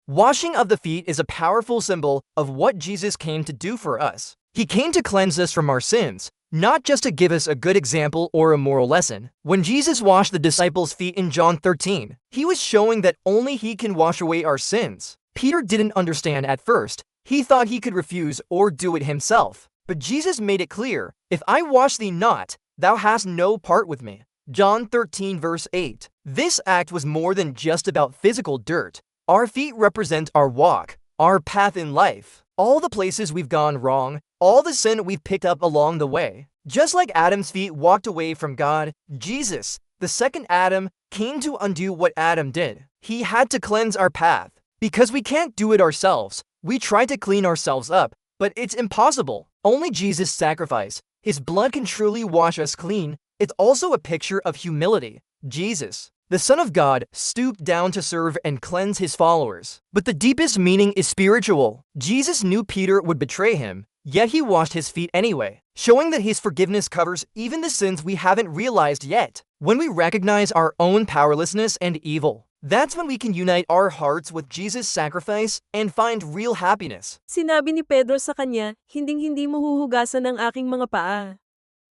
Washing of the feet is a powerful symbol of what Jesus came to do for us. He came to cleanse us from our sins, not just to give us a good example or a moral lesson. When Jesus washed the disciples' feet in John 13, he was showing that only he can wash away our sins. Peter didn't understand at first. He thought he could refuse or do it himself. But Jesus made it clear, "If I wash thee not, thou hast no part with me." John 13 verse 8. This act was more than just about physical dirt. Our feet represent our walk, our path in life, all the places we've gone wrong, all the sin we've picked up along the way. Just like Adam's feet walked away from God, Jesus, the second Adam, came to undo what Adam did. He had to cleanse our path. Because we can't do it ourselves, we try to clean ourselves up, but it's impossible. Only Jesus' sacrifice, his blood can truly wash us clean. It's also a picture of humility. Jesus, the Son of God, stooped down to serve and cleanse his followers. But the deepest meaning is spiritual. Jesus knew Peter would betray him, yet he washed his feet anyway, showing that his forgiveness covers even the sins we haven't realized yet. When we recognize our own powerlessness and evil, that's when we can unite our hearts with Jesus' sacrifice and find real happiness. Sinabi ni Pedro sa kanya, "Hinding-hindi mo huhugasan ang aking mga paa."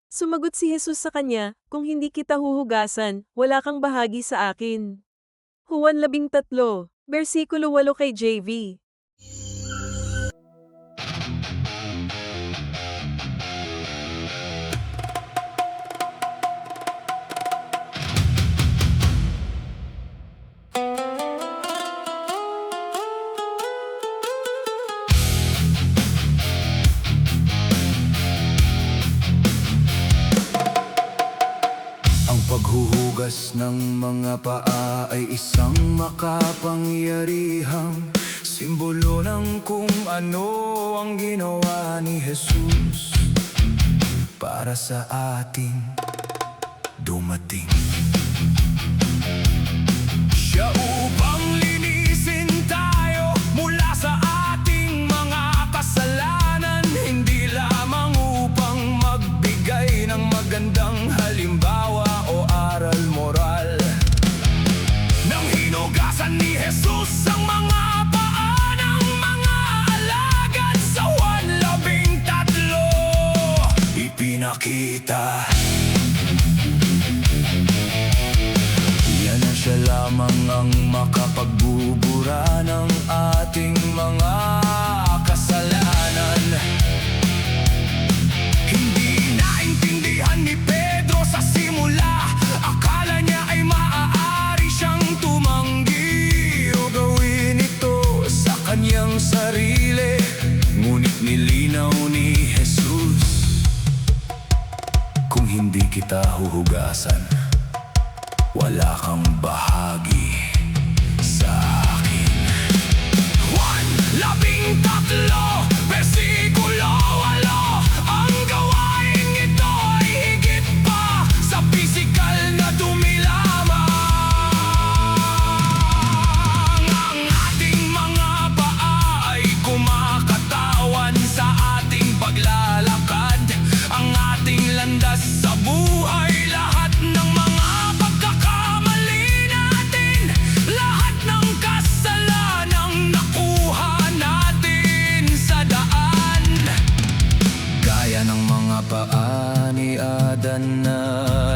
Sumagot si Jesus sa kanya, "Kung hindi kita huhugasan, wala kang bahagi sa akin." Juan 13, versikulo 8 kay JV. Paghuhugas ng mga paa ay isang makapangyarihang simbolo ng kung ano ang ginawa ni Jesus para sa ating dumating. Siya upang linisin tayo mula sa ating mga kasalanan, hindi lamang upang magbigay ng magandang halimbawa o aral moral. Nang hinugasan ni Jesus ang mga paa ng mga alagad sa Juan 13, ipinakita yan na siya lamang ang makapagbubura ng ating mga kasalanan. Hindi naintindihan ni Pedro sa simula. Akala niya ay maaari siyang tumanggi o gawin ito sa kanyang sarili. Ngunit nilinaw ni Jesus, kung hindi kita huhugasan, wala kang bahagi sa akin. Juan 13, versikulo 8. Ang gawain ito ay higit pa sa pisikal na dumi lamang. Ang ating mga paa ay kumakatawan sa ating paglalakad, ang ating landas sa buhay. Lahat ng mga pagkakamali natin, lahat ng kasalanang nakuha natin sa daan. Gaya ng mga paa ni Adan na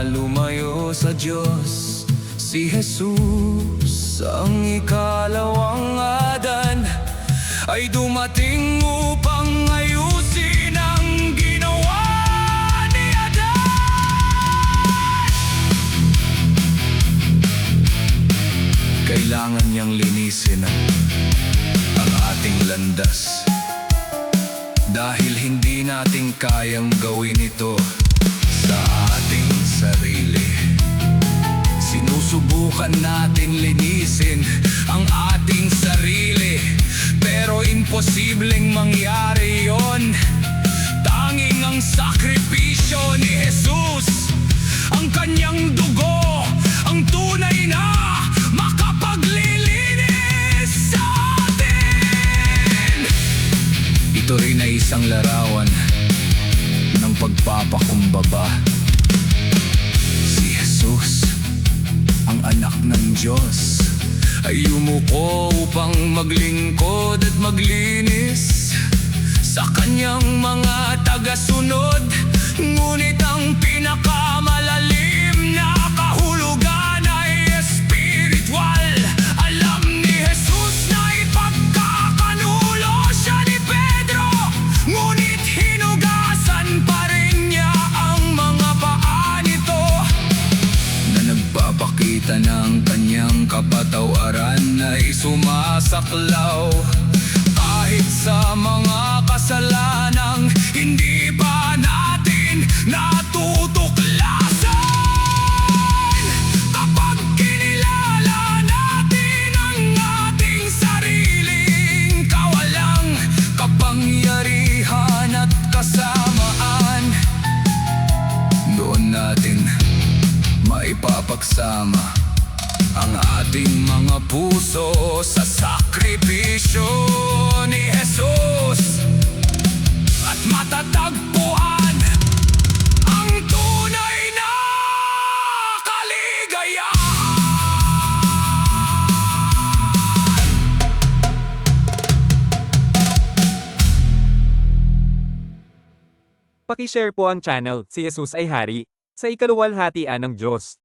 lumayo sa Diyos, si Jesus, ang ikalawang Adan, ay dumating upang ayusin ang ginawa ni Adan. Kailangan niyang linisin ang ating landas, dahil hindi natin kayang gawin ito sa ating sarili. Sinusubukan natin linisin ang ating sarili, pero imposibleng mangyari yon. Tanging ang sakripisyo ni Jesus, ang kanyang dugo, ang tunay na makapaglilinis sa atin. Ito rin ay isang larawan ng pagpapakumbaba. Si Jesus, ang anak ng Diyos, ay yumuko upang maglingkod at maglinis sa kanyang mga tagasunod. Ngunit ang pinakamalalim na kahulugan ay espiritual. Alam ni Jesus na ipagkakanulo siya ni Pedro, ngunit hinugasan pa rin niya ang mga paa nito, na nagpapakita ng kanyang kapatawaran ay sumasaklaw kahit sa mga kasalanang hindi pa natin natutuklasan. Kapag kinilala natin ang ating sariling kawalang kapangyarihan at kasamaan, doon natin maipapagsama ang ating mga puso sa sakripisyo ni Jesus at matatagpuan ang tunay na kaligayahan. Paki-share po ang channel, Si Jesus ay Hari, sa ikaluwalhatian ng Diyos.